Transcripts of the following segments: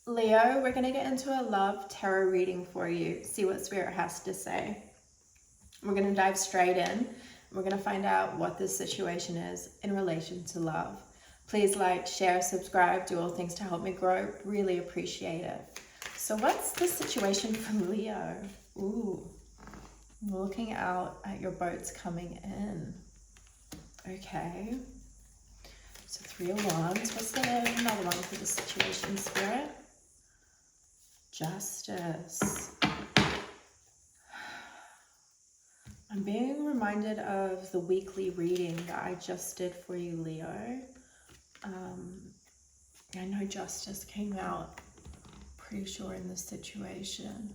Leo, we're going to get into a love tarot reading for you. See what Spirit has to say. We're going to dive straight in. We're going to find out what this situation is in relation to love. Please like, share, subscribe, do all things to help me grow. Really appreciate it. So what's the situation for Leo? Ooh, looking out at your boats coming in. Okay. So 3 of Wands. What's the another one for the situation, Spirit? Justice. I'm being reminded of the weekly reading that I just did for you, Leo. I know justice came out, pretty sure, in this situation.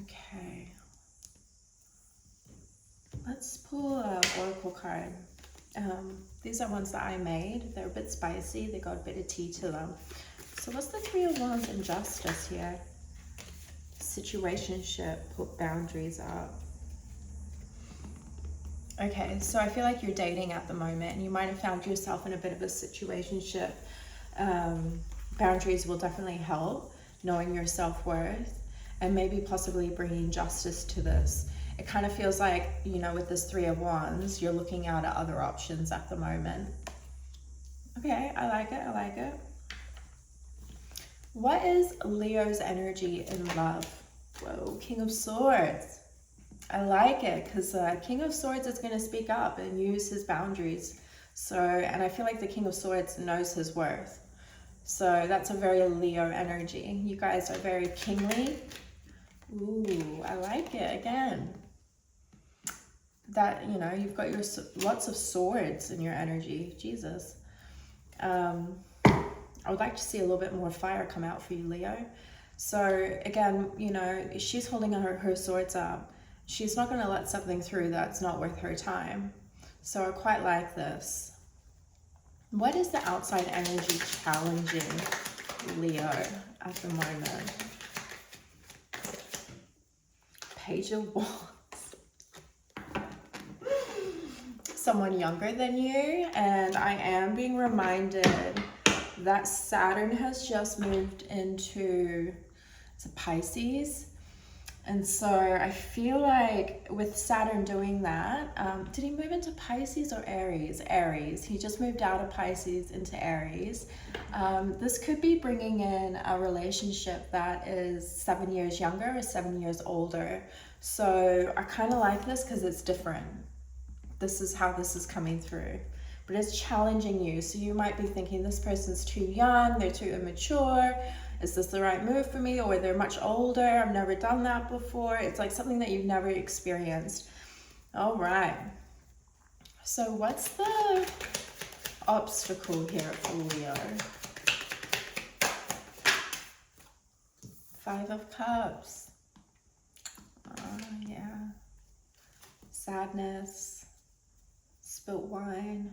Okay. Let's pull an oracle card. These are ones that I made. They're a bit spicy. They got a bit of tea to them. So what's the 3 of Wands in justice here? Situationship, put boundaries up. Okay, so I feel like you're dating at the moment and you might have found yourself in a bit of a situationship. Boundaries will definitely help, knowing your self-worth and maybe possibly bringing justice to this. It kind of feels like, you know, with this 3 of Wands, you're looking out at other options at the moment. Okay, I like it, I like it. What is Leo's energy in love? Whoa, King of Swords. I like it because King of Swords is going to speak up and use his boundaries. So, and I feel like the King of Swords knows his worth. So that's a very Leo energy. You guys are very kingly. Ooh, I like it again. That, you know, you've got your lots of swords in your energy. Jesus. I would like to see a little bit more fire come out for you, Leo. So again, you know, she's holding her swords up. She's not going to let something through that's not worth her time. So I quite like this. What is the outside energy challenging Leo at the moment? Page of Wands. Someone younger than you, and I am being reminded that Saturn has just moved into Pisces. And so I feel like with Saturn doing that, did he move into Pisces or Aries? Aries. He just moved out of Pisces into Aries. This could be bringing in a relationship that is 7 years younger or 7 years older. So I kind of like this because it's different. This is how this is coming through. But it's challenging you. So you might be thinking this person's too young, they're too immature. Is this the right move for me? Or they're much older. I've never done that before. It's like something that you've never experienced. All right. So what's the obstacle here for Leo? 5 of Cups. Yeah. Sadness. Spilt wine.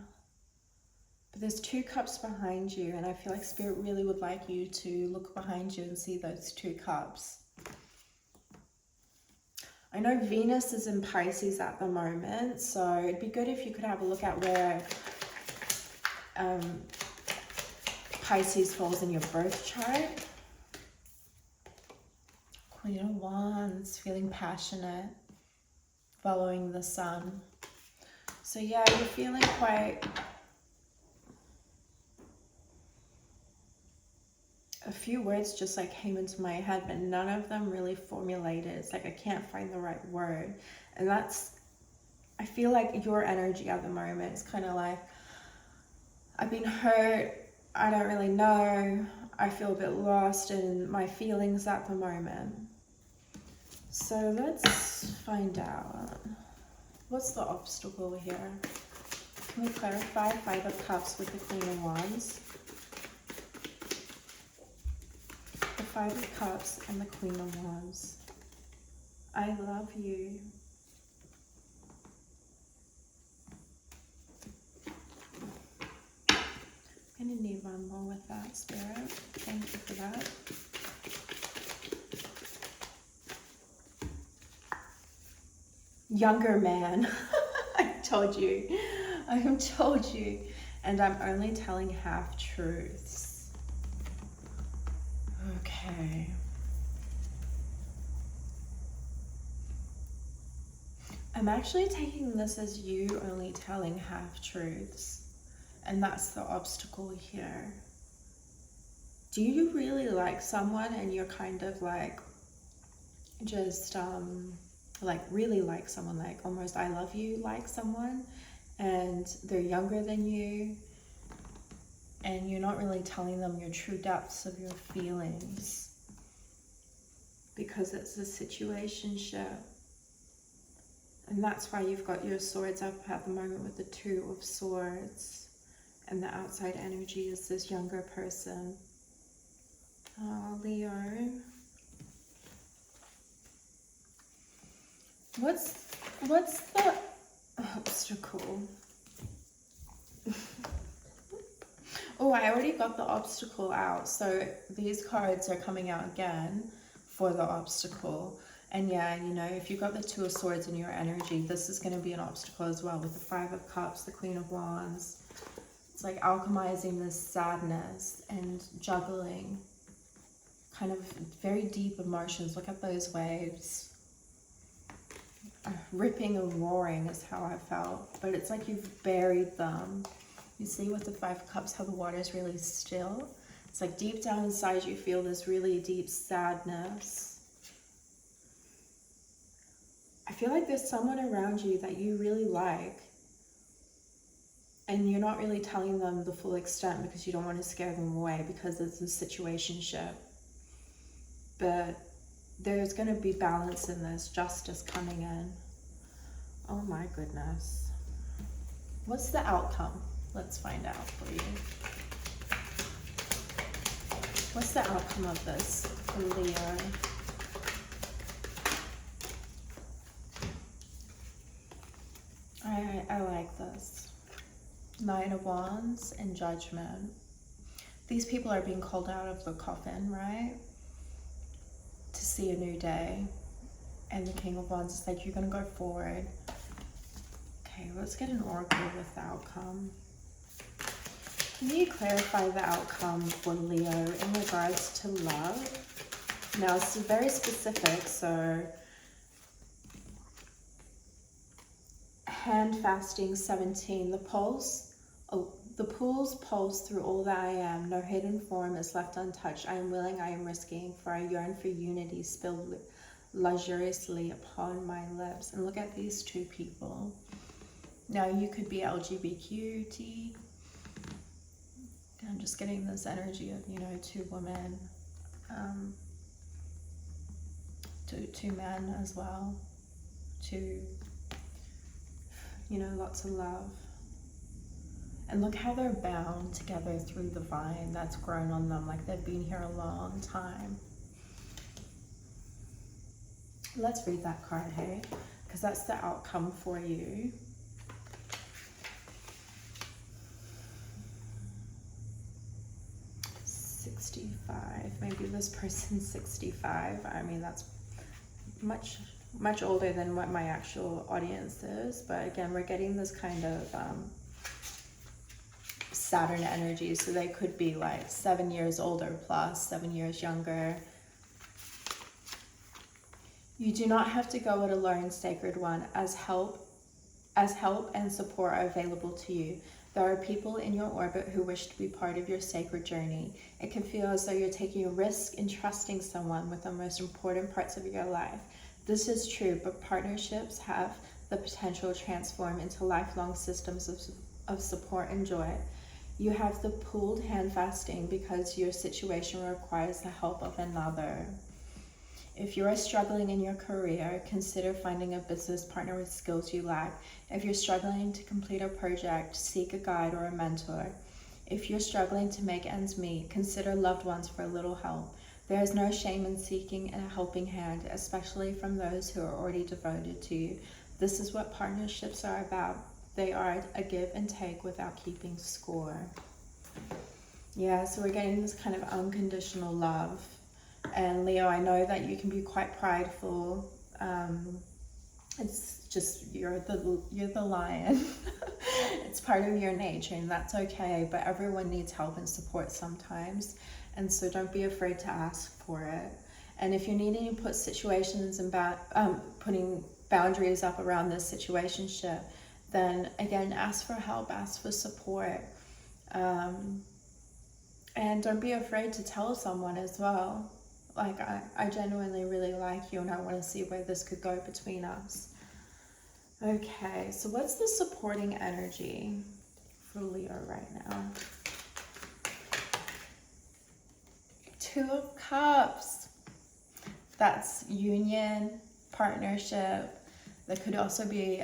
But there's 2 cups behind you, and I feel like Spirit really would like you to look behind you and see those 2 cups. I know Venus is in Pisces at the moment, so it'd be good if you could have a look at where Pisces falls in your birth chart. Queen of Wands, feeling passionate, following the sun. So yeah, you're feeling quite... A few words just like came into my head, but none of them really formulated. It's like I can't find the right word. And that's, I feel like your energy at the moment is kind of like, I've been hurt, I don't really know, I feel a bit lost in my feelings at the moment. So let's find out. What's the obstacle here? Can we clarify 5 of Cups with the Queen of Wands? 5 of Cups and the Queen of Wands. I love you. I'm going to need one more with that, Spirit. Thank you for that. Younger man. I told you. I have told you. And I'm only telling half truths. Okay. I'm actually taking this as you only telling half-truths, and that's the obstacle here. Do you really like someone and you're kind of like just like really like someone, like almost I love you like someone, and they're younger than you, and you're not really telling them your true depths of your feelings because it's a situationship? And that's why you've got your swords up at the moment with the Two of Swords. And the outside energy is this younger person. Oh, Leo. What's the obstacle? Oh, I already got the obstacle out. So these cards are coming out again for the obstacle. And yeah, you know, if you've got the Two of Swords in your energy, this is going to be an obstacle as well with the Five of Cups, the Queen of Wands. It's like alchemizing this sadness and juggling kind of very deep emotions. Look at those waves. Ripping and roaring is how I felt. But it's like you've buried them. You see with the Five of Cups how the water is really still. It's like deep down inside you feel this really deep sadness. I feel like there's someone around you that you really like, and you're not really telling them the full extent because you don't want to scare them away because it's a situationship. But there's going to be balance in this, justice coming in. Oh my goodness. What's the outcome? Let's find out for you. What's the outcome of this for Leo? I like this. Nine of Wands and Judgment. These people are being called out of the coffin, right? To see a new day. And the King of Wands is like, you're going to go forward. Okay, let's get an oracle with the outcome. Can you clarify the outcome for Leo in regards to love? Now, it's very specific, so hand fasting 17, the pulse, the pool's pulse through all that I am, no hidden form is left untouched. I am willing, I am risking, for I yearn for unity spilled luxuriously upon my lips. And look at these two people. Now you could be LGBTQT. I'm just getting this energy of, you know, two women, two men as well, two, you know, lots of love. And look how they're bound together through the vine that's grown on them, like they've been here a long time. Let's read that card, hey? Because that's the outcome for you. Maybe this person's 65. I mean, that's much older than what my actual audience is. But again, we're getting this kind of Saturn energy. So they could be like 7 years older plus, 7 years younger. You do not have to go it alone, Sacred One, as help and support are available to you. There are people in your orbit who wish to be part of your sacred journey. It can feel as though you're taking a risk in trusting someone with the most important parts of your life. This is true, but partnerships have the potential to transform into lifelong systems of support and joy. You have the pooled hand fasting because your situation requires the help of another. If you are struggling in your career, consider finding a business partner with skills you lack. If you're struggling to complete a project, seek a guide or a mentor. If you're struggling to make ends meet, consider loved ones for a little help. There is no shame in seeking a helping hand, especially from those who are already devoted to you. This is what partnerships are about. They are a give and take without keeping score. Yeah, so we're getting this kind of unconditional love. And Leo, I know that you can be quite prideful. It's just you're the lion. It's part of your nature, and that's okay. But everyone needs help and support sometimes. And so don't be afraid to ask for it. And if you're needing to put situations and putting boundaries up around this situationship, then again, ask for help, ask for support. And don't be afraid to tell someone as well. Like, I genuinely really like you and I want to see where this could go between us. Okay, so what's the supporting energy for Leo right now? 2 of Cups. That's union, partnership. That could also be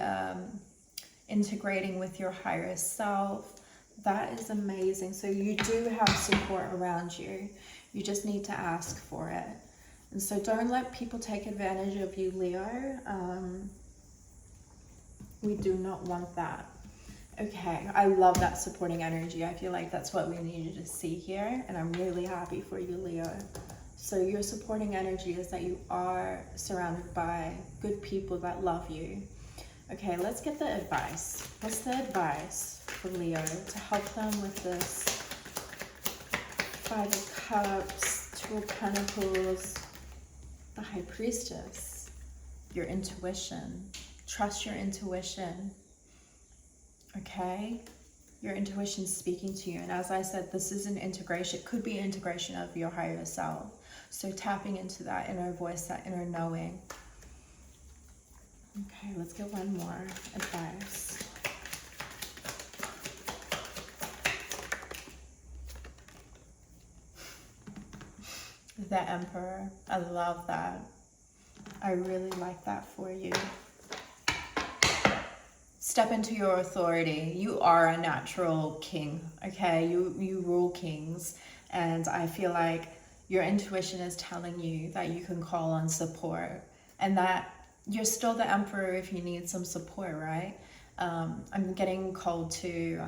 integrating with your higher self. That is amazing. So you do have support around you. You just need to ask for it. And so don't let people take advantage of you, Leo. We do not want that. Okay, I love that supporting energy. I feel like that's what we needed to see here, and I'm really happy for you, Leo. So your supporting energy is that you are surrounded by good people that love you. Okay, let's get the advice. What's the advice for Leo to help them with this 5 of Cups, 2 of Pentacles, the High Priestess, your intuition. Trust your intuition. Okay, your intuition's speaking to you, and as I said, this is an integration. It could be integration of your higher self. So tapping into that inner voice, that inner knowing. Okay, let's get one more advice. The Emperor. I love that. I really like that for you. Step into your authority. You are a natural king, okay? You rule kings. And I feel like your intuition is telling you that you can call on support. And that you're still the Emperor if you need some support, right? I'm getting called to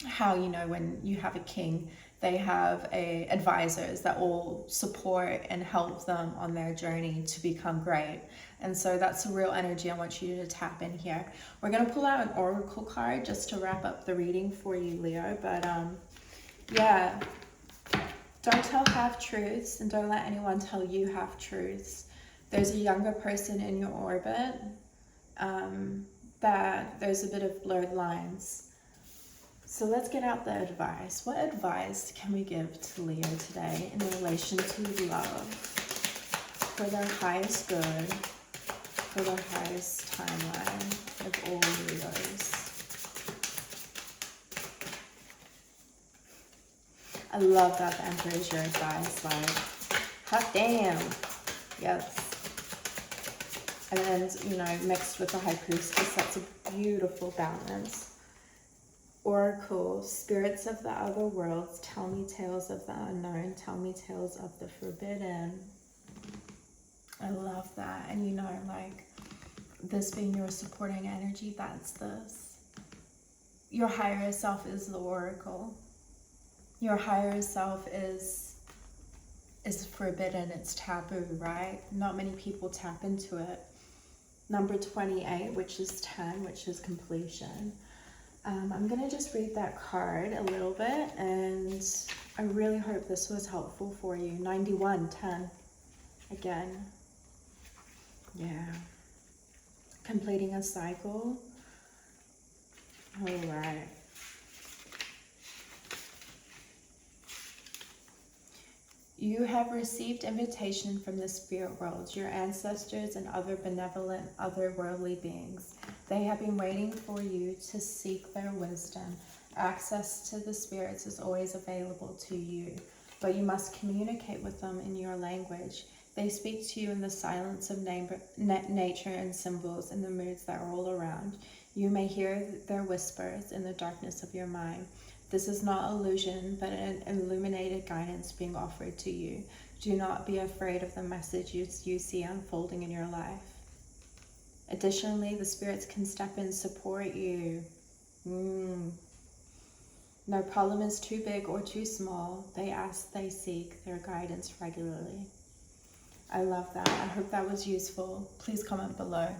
how, you know, when you have a king, they have advisors that will support and help them on their journey to become great. And so that's the real energy I want you to tap in here. We're going to pull out an oracle card just to wrap up the reading for you, Leo. But yeah, don't tell half-truths and don't let anyone tell you half-truths. There's a younger person in your orbit that there's a bit of blurred lines. So let's get out the advice. What advice can we give to Leo today in relation to love for their highest good, for their highest timeline of all Leos? I love that the Emperor is your advice. Like, hot damn. Yes. And then, you know, mixed with the High Priestess, that's a beautiful balance. Oracle, spirits of the other worlds, tell me tales of the unknown, tell me tales of the forbidden. I love that. And you know, like, this being your supporting energy, that's this. Your higher self is the oracle. Your higher self is forbidden, it's taboo, right? Not many people tap into it. Number 28, which is 10, which is completion. I'm going to just read that card a little bit, and I really hope this was helpful for you. 91, 10. Again. Yeah. Completing a cycle. All right. You have received invitation from the spirit world, your ancestors and other benevolent, otherworldly beings. They have been waiting for you to seek their wisdom. Access to the spirits is always available to you, but you must communicate with them in your language. They speak to you in the silence of nature and symbols in the moods that are all around. You may hear their whispers in the darkness of your mind. This is not illusion, but an illuminated guidance being offered to you. Do not be afraid of the messages you see unfolding in your life. Additionally, the spirits can step in and support you. No problem is too big or too small. They ask, they seek their guidance regularly. I love that. I hope that was useful. Please comment below.